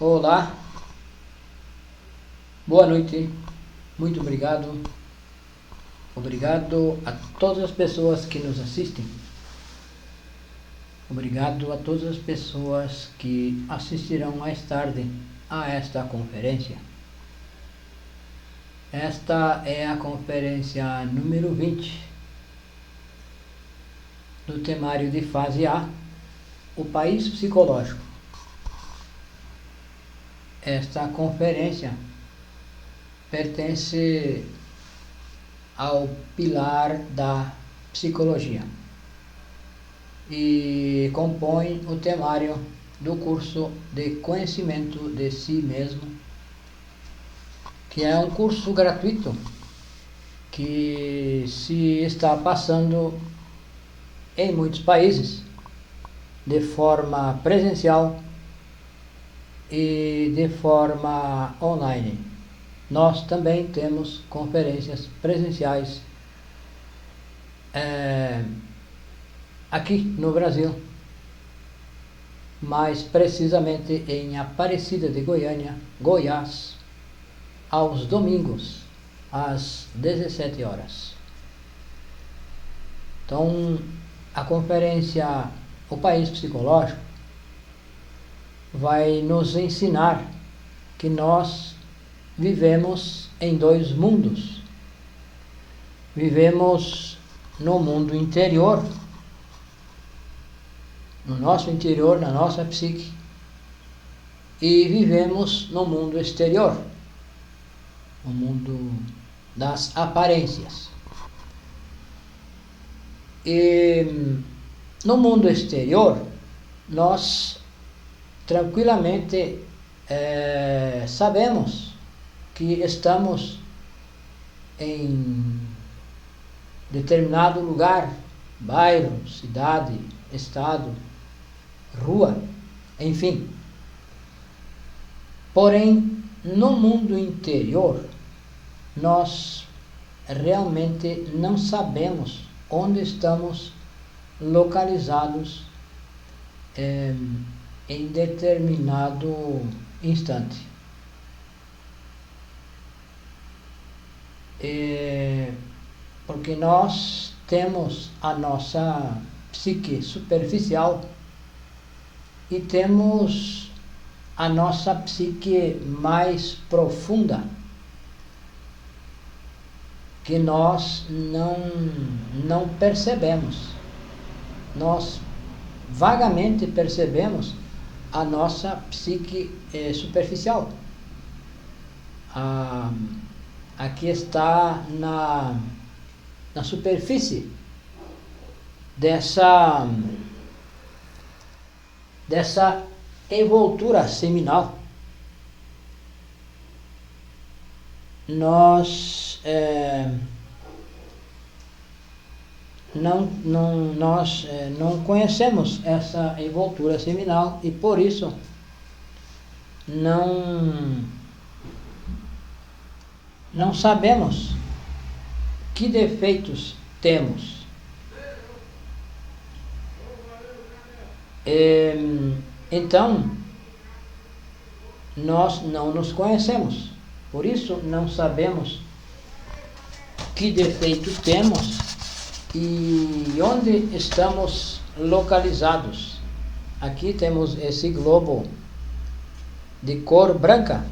Olá, boa noite, muito obrigado. Obrigado a todas as pessoas que nos assistem. Obrigado a todas as pessoas que assistirão mais tarde a esta conferência. Esta é a conferência número 20 do temário de fase A, o país psicológico. Esta conferência pertence ao pilar da psicologia e compõe o temário do curso de conhecimento de si mesmo, que é um curso gratuito que se está passando em muitos países de forma presencial e de forma online. Nós também temos conferências presenciais aqui no Brasil, mais precisamente em Aparecida de Goiânia, Goiás, aos domingos, às 17 horas. Então, a conferência O País Psicológico vai nos ensinar que nós vivemos em dois mundos. Vivemos no mundo interior, no nosso interior, na nossa psique, e vivemos no mundo exterior, no mundo das aparências. E no mundo exterior, nós tranquilamente sabemos que estamos em determinado lugar, bairro, cidade, estado, rua, enfim. Porém, no mundo interior, nós realmente não sabemos onde estamos localizados em determinado instante. Porque nós temos a nossa psique superficial e temos a nossa psique mais profunda, que nós não percebemos. Nós vagamente percebemos a nossa psique superficial. Aqui está na superfície dessa envoltura seminal. Nós não conhecemos essa envoltura seminal e por isso não sabemos que defeitos temos. Então, nós não nos conhecemos, por isso não sabemos que defeito temos e onde estamos localizados. Aqui temos esse globo de cor branca,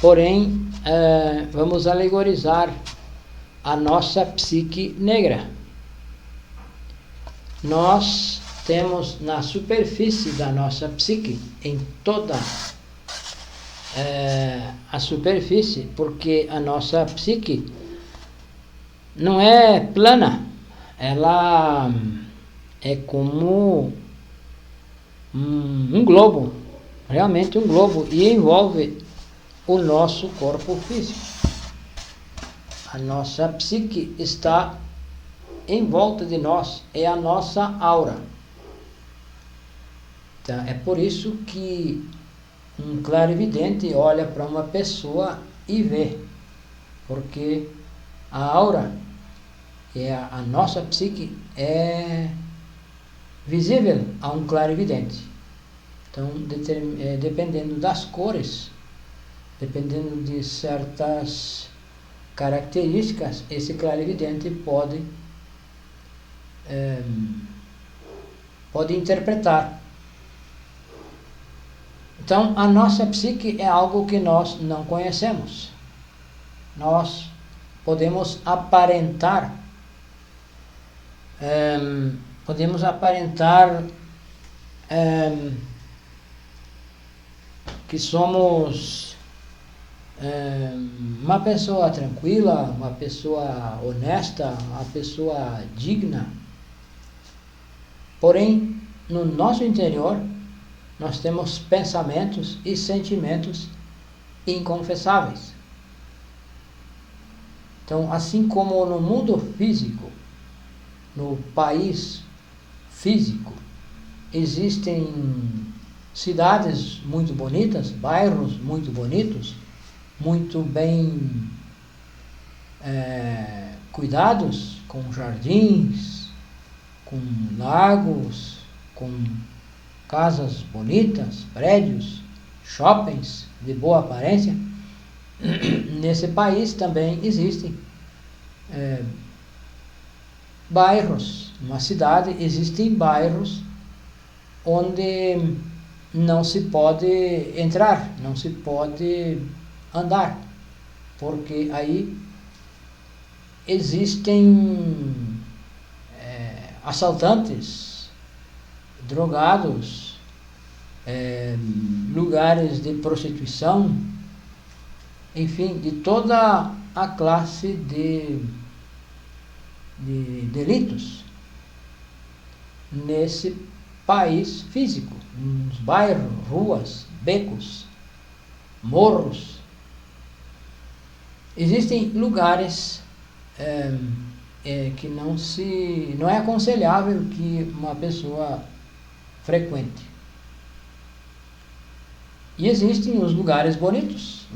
porém vamos alegorizar a nossa psique negra. Nós temos na superfície da nossa psique, em toda a superfície, porque a nossa psique não é plana, ela é como um globo, realmente um globo, e envolve o nosso corpo físico. A nossa psique está em volta de nós, é a nossa aura. Então, é por isso que um clarividente olha para uma pessoa e vê, porque a aura, a nossa psique, é visível a um clarividente. Então, dependendo das cores, dependendo de certas características, esse clarividente pode interpretar. Então, a nossa psique é algo que nós não conhecemos. Nós podemos aparentar, que somos uma pessoa tranquila, uma pessoa honesta, uma pessoa digna. Porém, no nosso interior, nós temos pensamentos e sentimentos inconfessáveis. Então, assim como no mundo físico, no país físico, existem cidades muito bonitas, bairros muito bonitos, muito bem cuidados, com jardins, com lagos, com casas bonitas, prédios, shoppings de boa aparência. Nesse país também existem bairros. Numa cidade existem bairros onde não se pode entrar, não se pode andar, porque aí existem assaltantes, drogados, lugares de prostituição, enfim, de toda a classe de delitos nesse país físico, nos bairros, ruas, becos, morros. Existem lugares que não é aconselhável que uma pessoa frequente. E existem os lugares bonitos,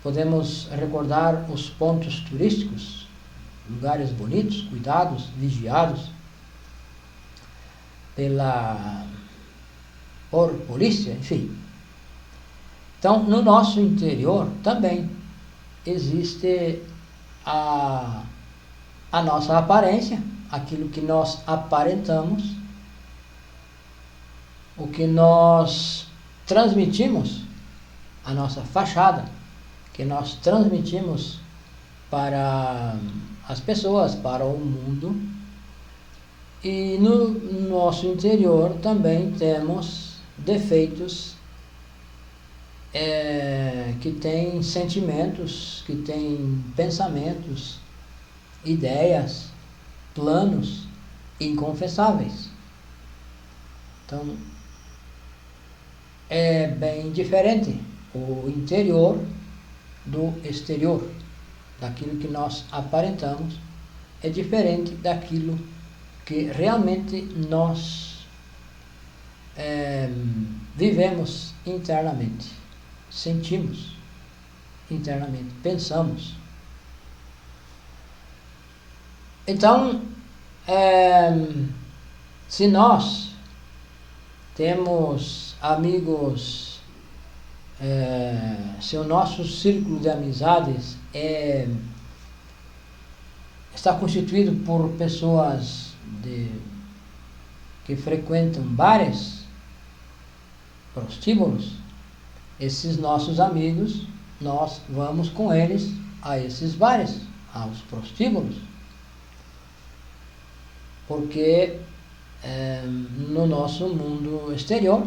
podemos recordar os pontos turísticos, lugares bonitos, cuidados, vigiados por polícia, enfim. Então, no nosso interior também existe a nossa aparência, aquilo que nós aparentamos, o que nós transmitimos, a nossa fachada, que nós transmitimos para as pessoas, para o mundo. E no nosso interior também temos defeitos que têm sentimentos, que têm pensamentos, ideias, planos inconfessáveis. Então, é bem diferente o interior do exterior. Daquilo que nós aparentamos é diferente daquilo que realmente nós vivemos internamente, sentimos internamente, pensamos. Então, se nós temos amigos, se o nosso círculo de amizades está constituído por pessoas que frequentam bares, prostíbulos, esses nossos amigos, nós vamos com eles a esses bares, aos prostíbulos, porque no nosso mundo exterior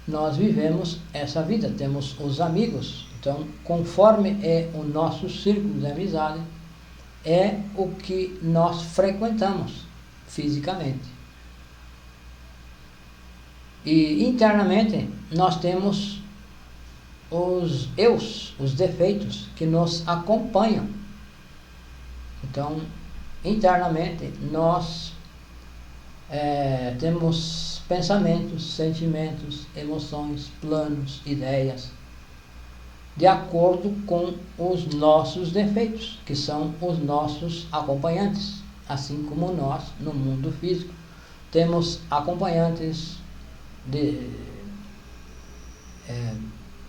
nós vivemos essa vida, temos os amigos. Então, conforme é o nosso círculo de amizade, é o que nós frequentamos fisicamente. E internamente nós temos os eus, os defeitos que nos acompanham. Então, internamente nós temos pensamentos, sentimentos, emoções, planos, ideias, de acordo com os nossos defeitos, que são os nossos acompanhantes, assim como nós, no mundo físico, temos acompanhantes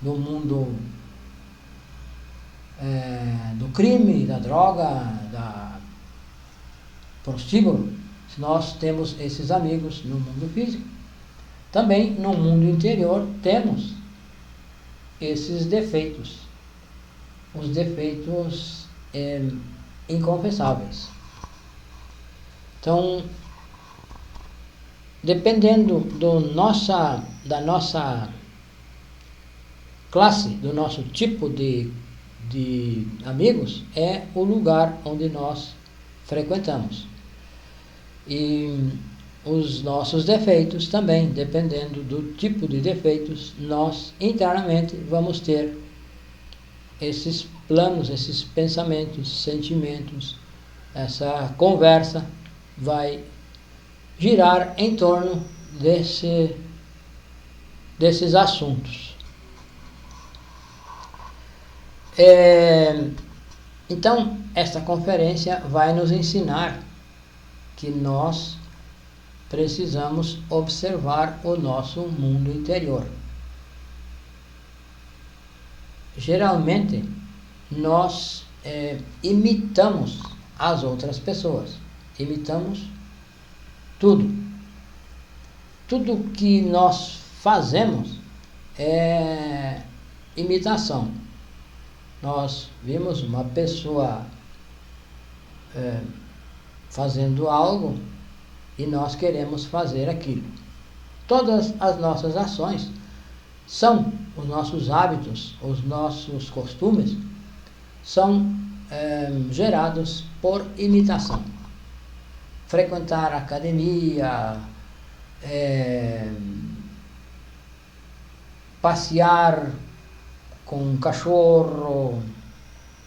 do mundo do crime, da droga, da prostíbulo. Nós temos esses amigos no mundo físico. Também no mundo interior temos esses defeitos, os defeitos inconfessáveis. Então, dependendo da nossa classe, do nosso tipo de amigos, é o lugar onde nós frequentamos. E os nossos defeitos também, dependendo do tipo de defeitos, nós internamente vamos ter esses planos, esses pensamentos, sentimentos, essa conversa vai girar em torno desses assuntos. Então, esta conferência vai nos ensinar que nós precisamos observar o nosso mundo interior. Geralmente, nós imitamos as outras pessoas, imitamos tudo. Tudo que nós fazemos é imitação. Nós vimos uma pessoa fazendo algo e nós queremos fazer aquilo. Todas as nossas ações são os nossos hábitos, os nossos costumes, são gerados por imitação. Frequentar a academia, passear com um cachorro,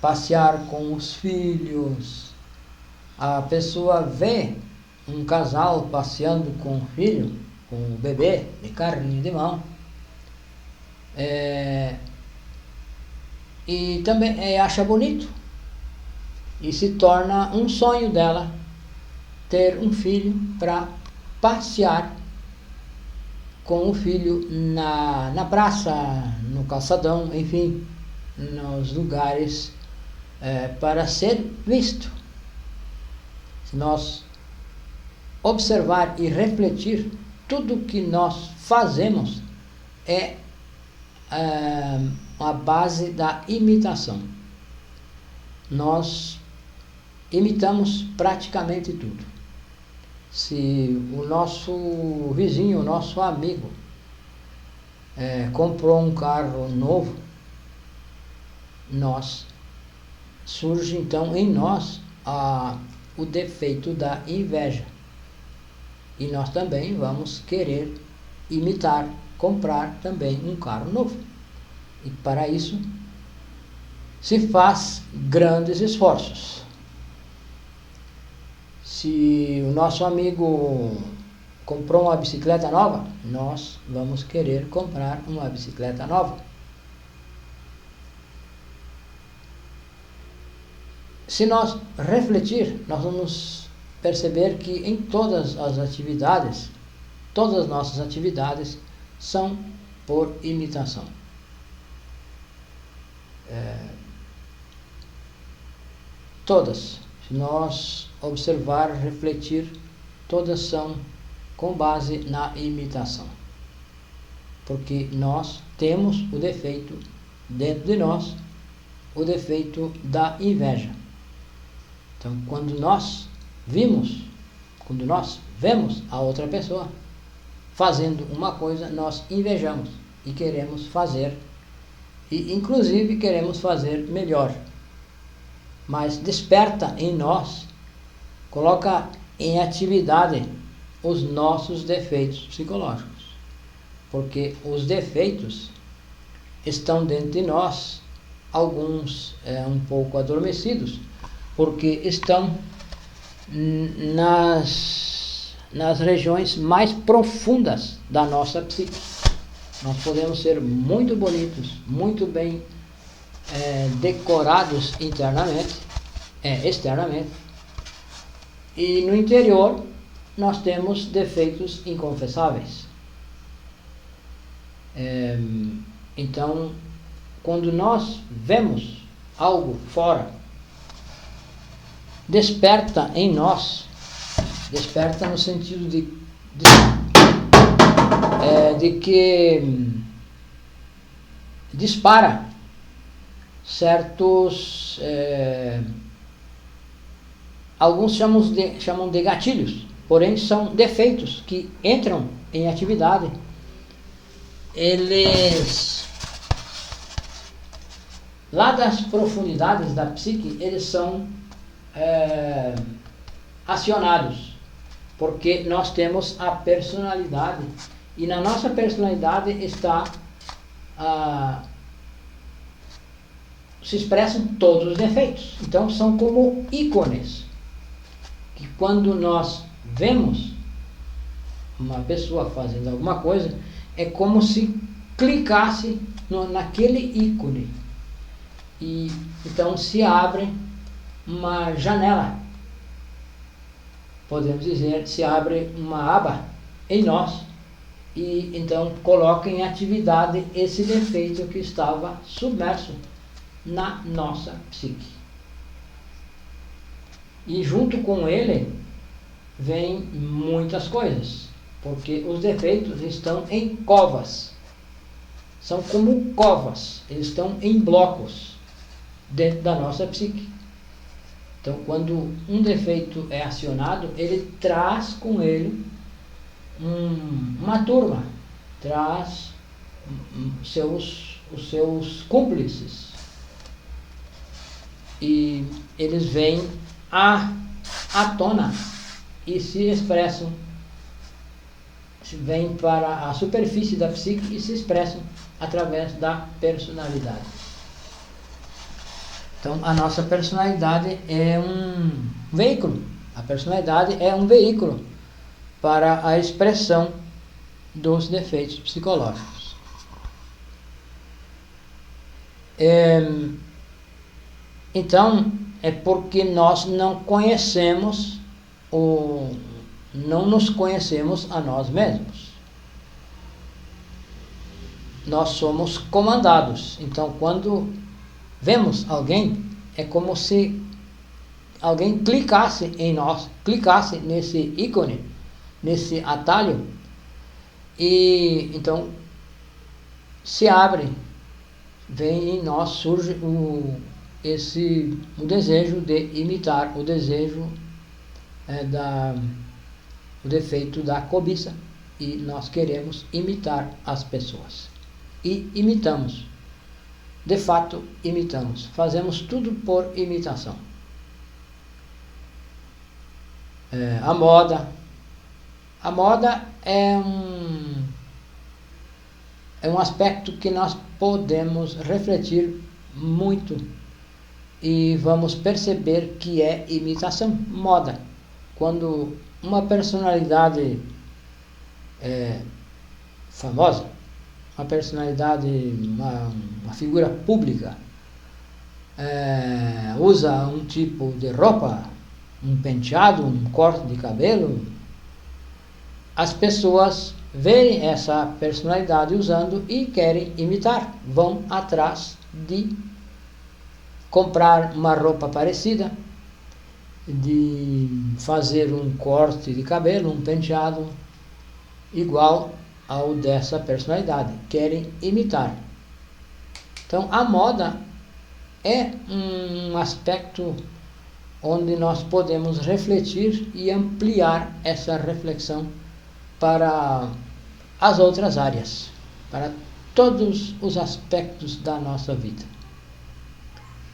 passear com os filhos. A pessoa vê um casal passeando com o filho, com o bebê de carrinho de mão, e também acha bonito, e se torna um sonho dela ter um filho para passear com o filho na praça, no calçadão, enfim, nos lugares para ser visto. Se nós observar e refletir, tudo que nós fazemos é a base da imitação. Nós imitamos praticamente tudo. Se o nosso vizinho, o nosso amigo comprou um carro novo, surge então em nós o defeito da inveja. E nós também vamos querer imitar, comprar também um carro novo. E para isso se faz grandes esforços. Se o nosso amigo comprou uma bicicleta nova, nós vamos querer comprar uma bicicleta nova. Se nós refletir, nós vamos perceber que em todas as atividades, todas as nossas atividades são por imitação. Todas, se nós observar, refletir, todas são com base na imitação. Porque nós temos o defeito dentro de nós, o defeito da inveja. Então, quando nós vemos a outra pessoa fazendo uma coisa, nós invejamos e queremos fazer, e inclusive queremos fazer melhor. Mas desperta em nós, coloca em atividade os nossos defeitos psicológicos. Porque os defeitos estão dentro de nós, alguns um pouco adormecidos, porque estão nas regiões mais profundas da nossa psique. Nós podemos ser muito bonitos, muito bem decorados externamente, e no interior nós temos defeitos inconfessáveis. Então, quando nós vemos algo fora, desperta em nós, desperta no sentido de que dispara certos, alguns chamam de gatilhos, porém são defeitos que entram em atividade. Eles, lá das profundidades da psique, eles são acionados, porque nós temos a personalidade, e na nossa personalidade está se expressam todos os defeitos. Então são como ícones, que quando nós vemos uma pessoa fazendo alguma coisa, é como se clicasse naquele ícone, e então se abre uma janela, podemos dizer, se abre uma aba em nós, e então coloca em atividade esse defeito que estava submerso na nossa psique. E junto com ele vem muitas coisas, porque os defeitos estão em covas, são como covas, eles estão em blocos dentro da nossa psique. Então, quando um defeito é acionado, ele traz com ele uma turma, traz os seus cúmplices, e eles vêm à tona e se expressam, vêm para a superfície da psique e se expressam através da personalidade. Então, a nossa personalidade é um veículo. A personalidade é um veículo para a expressão dos defeitos psicológicos. Então, é porque nós não conhecemos, não nos conhecemos a nós mesmos. Nós somos comandados. Então, quando vemos alguém, é como se alguém clicasse em nós, clicasse nesse ícone, nesse atalho, e então se abre, vem em nós, surge o desejo de imitar, o desejo o defeito da cobiça, e nós queremos imitar as pessoas, e imitamos. De fato, imitamos. Fazemos tudo por imitação. A moda é um aspecto que nós podemos refletir muito e vamos perceber que é imitação. Moda. Quando uma personalidade famosa, uma personalidade, uma figura pública, usa um tipo de roupa, um penteado, um corte de cabelo, as pessoas veem essa personalidade usando e querem imitar, vão atrás de comprar uma roupa parecida, de fazer um corte de cabelo, um penteado igual ao dessa personalidade, querem imitar. Então a moda é um aspecto onde nós podemos refletir e ampliar essa reflexão para as outras áreas, para todos os aspectos da nossa vida.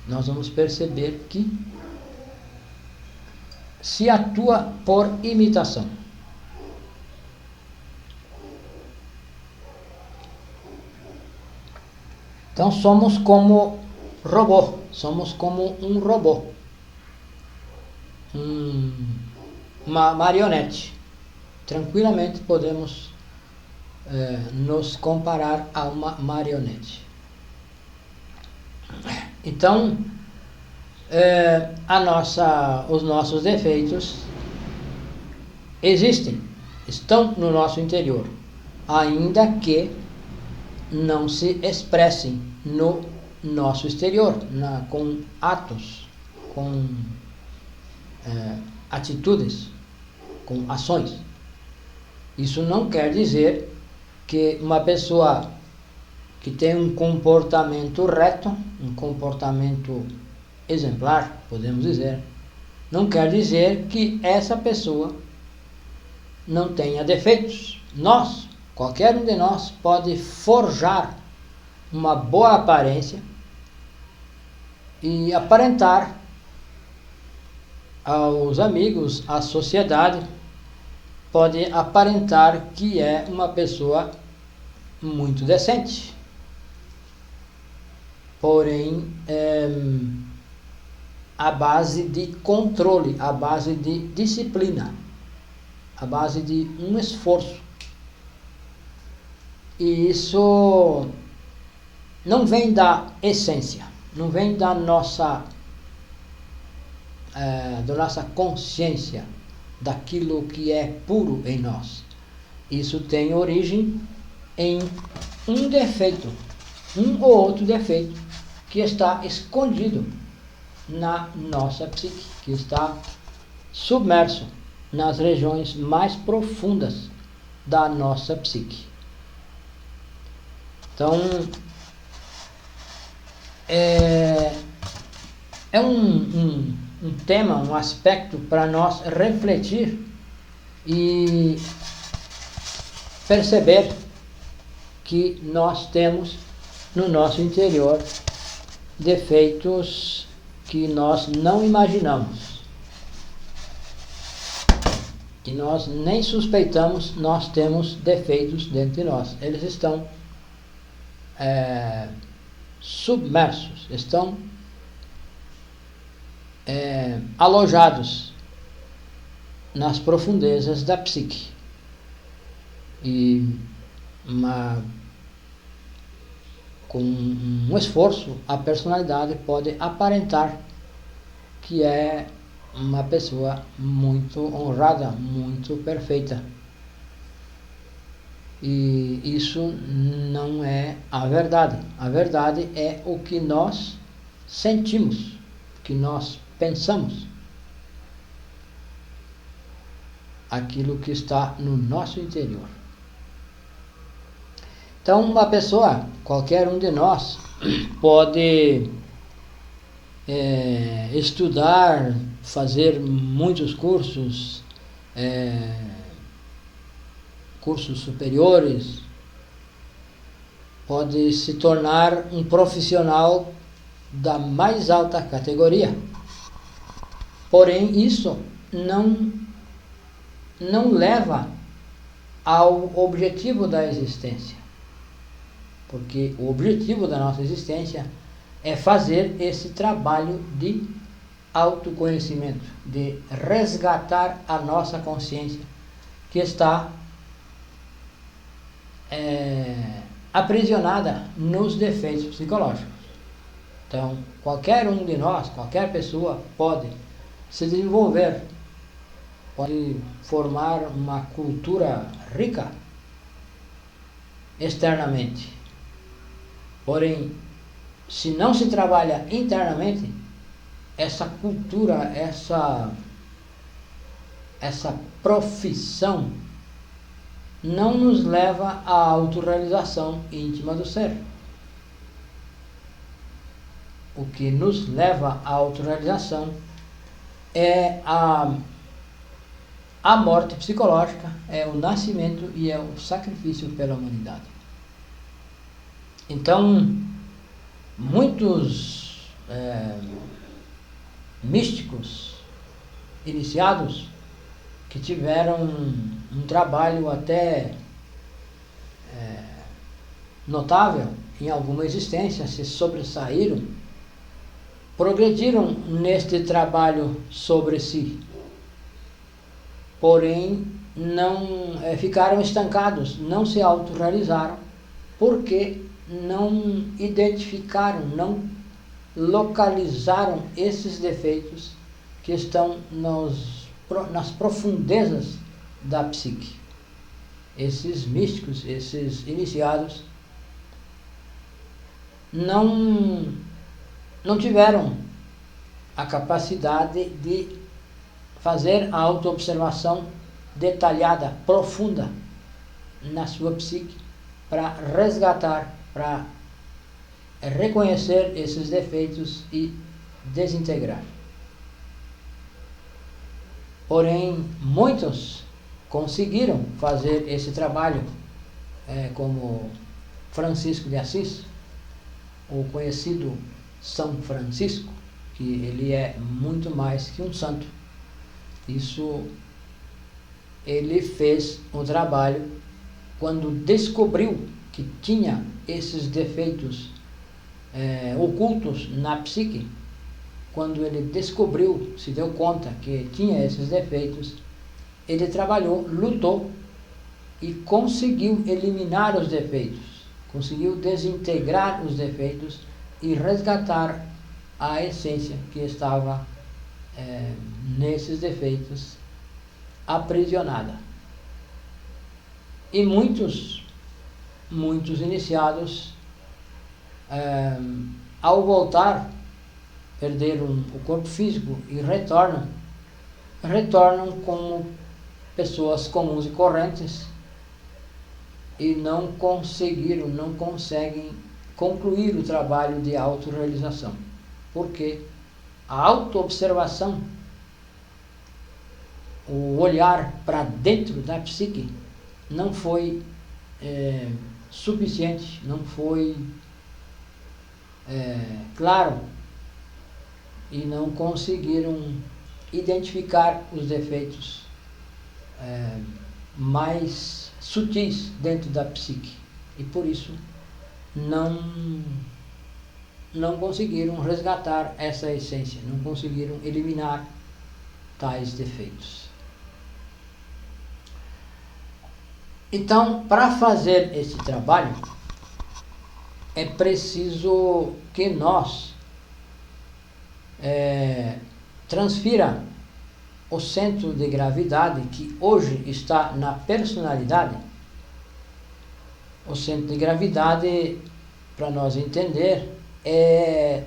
Nós vamos perceber que se atua por imitação. Então somos como robô, somos como um robô, uma marionete. Tranquilamente podemos nos comparar a uma marionete. Então, os nossos defeitos existem, estão no nosso interior, ainda que não se expressem no nosso exterior, com atos, com atitudes, com ações. Isso não quer dizer que uma pessoa que tem um comportamento reto, um comportamento exemplar, podemos dizer, não quer dizer que essa pessoa não tenha defeitos. Qualquer um de nós pode forjar uma boa aparência e aparentar aos amigos, à sociedade, pode aparentar que é uma pessoa muito decente. Porém, à base de controle, à base de disciplina, à base de um esforço. E isso não vem da essência, não vem da nossa consciência, daquilo que é puro em nós. Isso tem origem em um defeito, um ou outro defeito que está escondido na nossa psique, que está submerso nas regiões mais profundas da nossa psique. Então, é um tema, um aspecto para nós refletir e perceber que nós temos no nosso interior defeitos que nós não imaginamos, que nós nem suspeitamos. Nós temos defeitos dentro de nós. Eles estão submersos, estão alojados nas profundezas da psique. E com um esforço, a personalidade pode aparentar que é uma pessoa muito honrada, muito perfeita. E isso não é a verdade. A verdade é o que nós sentimos, o que nós pensamos, aquilo que está no nosso interior. Então, uma pessoa, qualquer um de nós, pode estudar, fazer muitos cursos, cursos superiores, pode se tornar um profissional da mais alta categoria. Porém, isso não leva ao objetivo da existência. Porque o objetivo da nossa existência é fazer esse trabalho de autoconhecimento, de resgatar a nossa consciência, que está aprisionada nos defeitos psicológicos. Então, qualquer um de nós, qualquer pessoa pode se desenvolver, pode formar uma cultura rica externamente. Porém, se não se trabalha internamente, essa cultura, essa profissão não nos leva à autorrealização íntima do ser. O que nos leva à autorrealização é a morte psicológica, é o nascimento e é o sacrifício pela humanidade. Então, muitos místicos iniciados que tiveram um trabalho até notável em alguma existência, se sobressaíram, progrediram neste trabalho sobre si. Porém, não ficaram estancados, não se autorrealizaram, porque não identificaram, não localizaram esses defeitos que estão nas profundezas da psique. Esses místicos, esses iniciados, não tiveram a capacidade de fazer a autoobservação detalhada, profunda na sua psique, para resgatar, para reconhecer esses defeitos e desintegrar. Porém, muitos conseguiram fazer esse trabalho, como Francisco de Assis, o conhecido São Francisco, que ele é muito mais que um santo. Isso, ele fez o trabalho quando descobriu que tinha esses defeitos ocultos na psique. Quando ele descobriu, se deu conta que tinha esses defeitos, ele trabalhou, lutou e conseguiu eliminar os defeitos, conseguiu desintegrar os defeitos e resgatar a essência que estava nesses defeitos aprisionada. E muitos iniciados, ao voltar, perderam o corpo físico e retornam como pessoas comuns e correntes, e não conseguem concluir o trabalho de autorrealização, porque a autoobservação, o olhar para dentro da psique, não foi suficiente, não foi claro, e não conseguiram identificar os defeitos mais sutis dentro da psique, e por isso não conseguiram resgatar essa essência, não conseguiram eliminar tais defeitos. Então, para fazer esse trabalho, é preciso que nós transfira o centro de gravidade que hoje está na personalidade. O centro de gravidade, para nós entender, é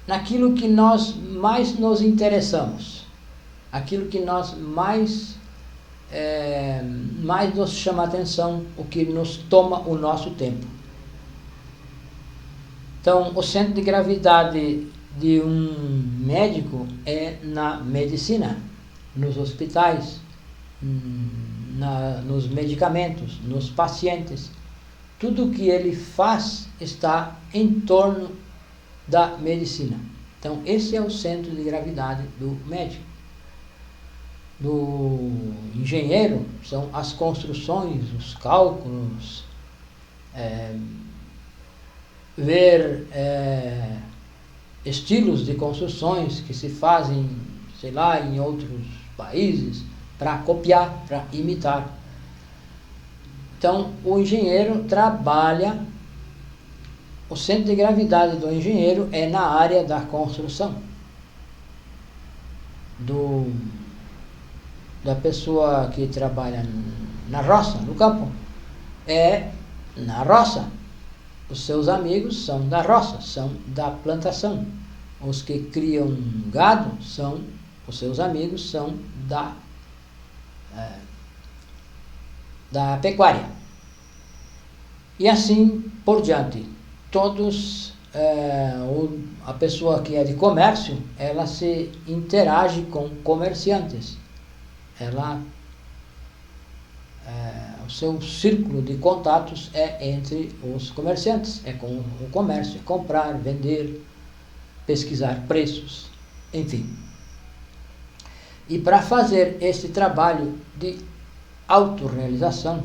naquilo que nós mais nos interessamos, aquilo que nós mais nos chama a atenção, o que nos toma o nosso tempo. Então, o centro de gravidade de um médico é na medicina, nos hospitais, nos medicamentos, nos pacientes. Tudo o que ele faz está em torno da medicina. Então, esse é o centro de gravidade do médico. Do engenheiro são as construções, os cálculos, ver estilos de construções que se fazem, sei lá, em outros países, para copiar, para imitar. Então, o engenheiro trabalha, o centro de gravidade do engenheiro é na área da construção, da pessoa que trabalha na roça, no campo, é na roça. Os seus amigos são da roça, são da plantação. Os que criam gado os seus amigos são da pecuária. E assim por diante. Todos, a pessoa que é de comércio, ela se interage com comerciantes. O seu círculo de contatos é entre os comerciantes, é com o comércio, é comprar, vender, pesquisar preços, enfim. E para fazer esse trabalho de autorrealização,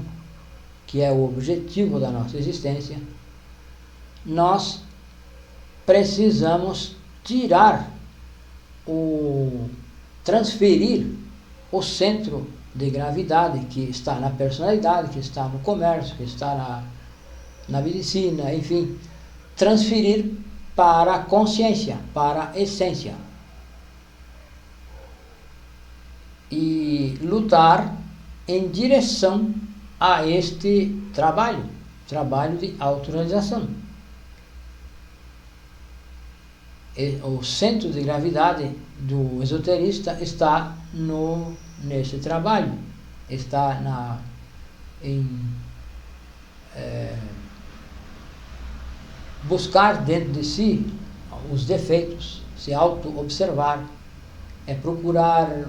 que é o objetivo da nossa existência, nós precisamos transferir o centro de gravidade que está na personalidade, que está no comércio, que está na medicina, enfim, transferir para a consciência, para a essência. E lutar em direção a este trabalho de autorrealização. O centro de gravidade do esoterista está nesse trabalho, está em buscar dentro de si os defeitos, se auto-observar, procurar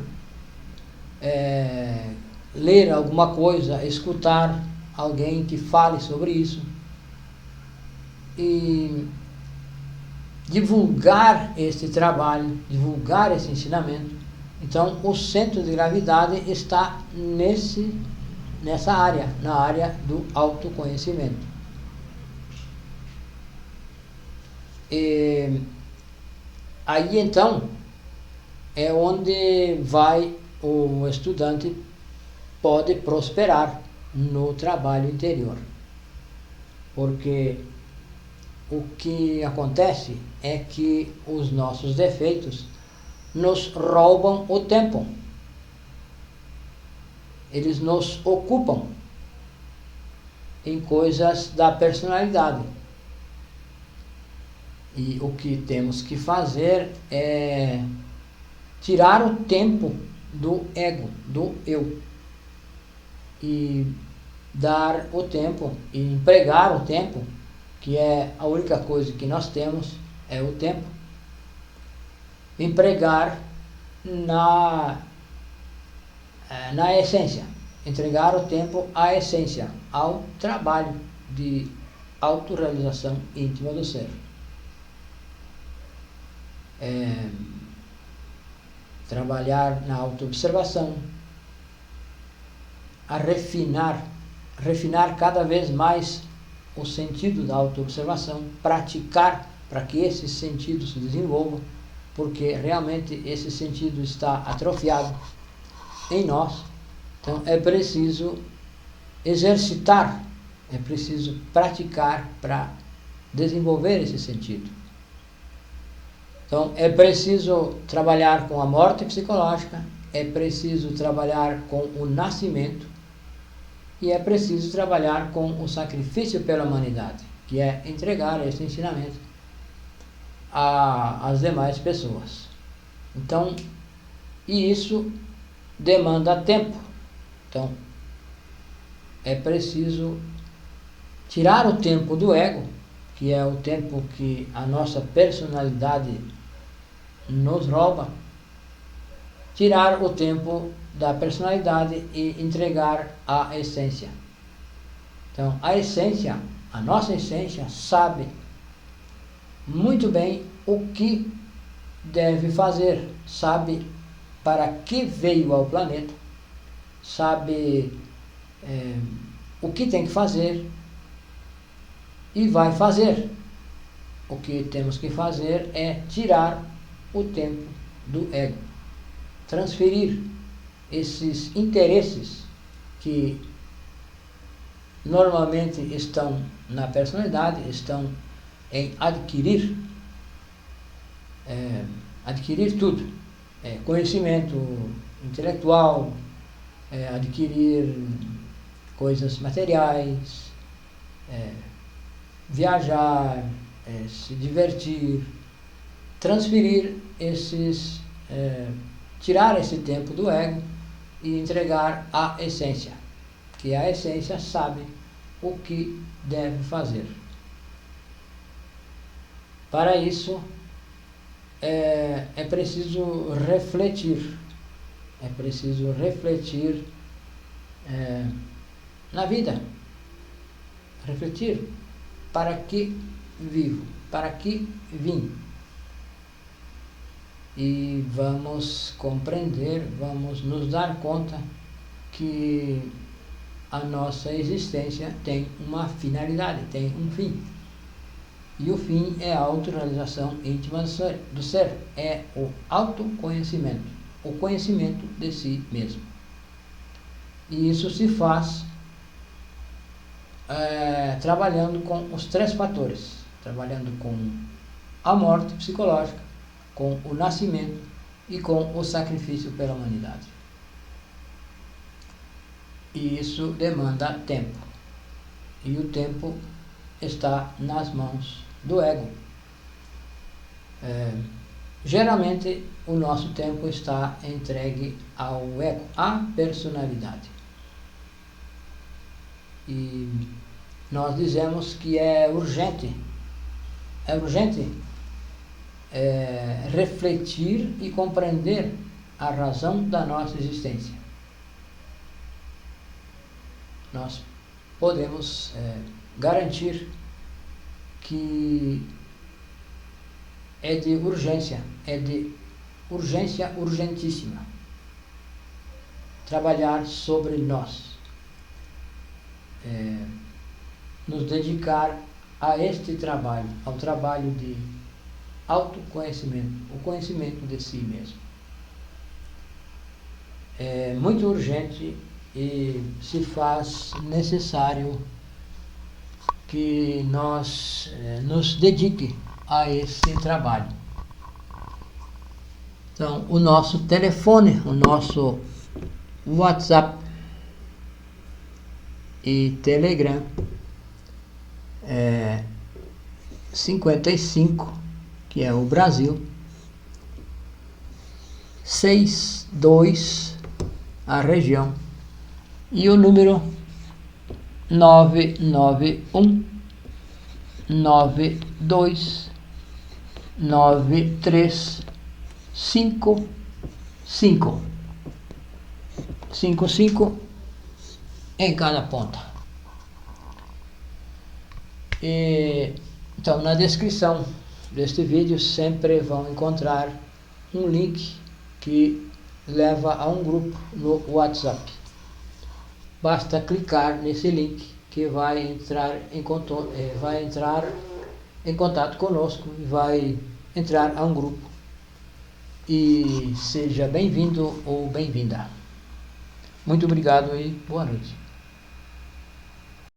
ler alguma coisa, escutar alguém que fale sobre isso e divulgar esse trabalho, divulgar esse ensinamento. Então, o centro de gravidade está nessa área, na área do autoconhecimento. E aí, então, é onde o estudante pode prosperar no trabalho interior. Porque o que acontece é que os nossos defeitos nos roubam o tempo. Eles nos ocupam em coisas da personalidade. E o que temos que fazer é tirar o tempo do ego, do eu, e dar o tempo, e empregar o tempo, que é a única coisa que nós temos, é o tempo, empregar na essência, entregar o tempo à essência, ao trabalho de autorrealização íntima do ser. Trabalhar na autoobservação, a refinar cada vez mais o sentido da autoobservação, praticar para que esse sentido se desenvolva, porque realmente esse sentido está atrofiado em nós. Então é preciso exercitar, é preciso praticar para desenvolver esse sentido. Então é preciso trabalhar com a morte psicológica, é preciso trabalhar com o nascimento e é preciso trabalhar com o sacrifício pela humanidade, que é entregar esse ensinamento às demais pessoas. Então, e isso demanda tempo. Então, é preciso tirar o tempo do ego, que é o tempo que a nossa personalidade nos rouba, tirar o tempo da personalidade e entregar a essência. Então, a nossa essência sabe muito bem o que deve fazer, sabe para que veio ao planeta, sabe o que tem que fazer e vai fazer. O que temos que fazer é tirar o tempo do ego, transferir esses interesses que normalmente estão na personalidade, estão em adquirir tudo, conhecimento intelectual, adquirir coisas materiais, viajar, se divertir, transferir tirar esse tempo do ego e entregar a essência, que a essência sabe o que deve fazer. Para isso, é preciso refletir, na vida, refletir para que vivo, para que vim. E vamos compreender, vamos nos dar conta que a nossa existência tem uma finalidade, tem um fim. E o fim é a autorrealização íntima do ser, é o autoconhecimento, o conhecimento de si mesmo. E isso se faz trabalhando com os 3 fatores, trabalhando com a morte psicológica, com o nascimento e com o sacrifício pela humanidade. E isso demanda tempo. E o tempo está nas mãos do ego. Geralmente o nosso tempo está entregue ao ego, à personalidade. E nós dizemos que é urgente refletir e compreender a razão da nossa existência. Nós podemos garantir que é de urgência urgentíssima trabalhar sobre nós, nos dedicar a este trabalho, ao trabalho de autoconhecimento, o conhecimento de si mesmo. É muito urgente e se faz necessário que nós nos dedique a esse trabalho. Então, o nosso telefone, o nosso WhatsApp e Telegram é 55, que é o Brasil, 62, a região, e o número 991 92 9355 55 em cada ponta. Então, na descrição deste vídeo sempre vão encontrar um link que leva a um grupo no WhatsApp. Basta clicar nesse link que vai entrar em contato conosco e vai entrar a um grupo. E seja bem-vindo ou bem-vinda. Muito obrigado e boa noite.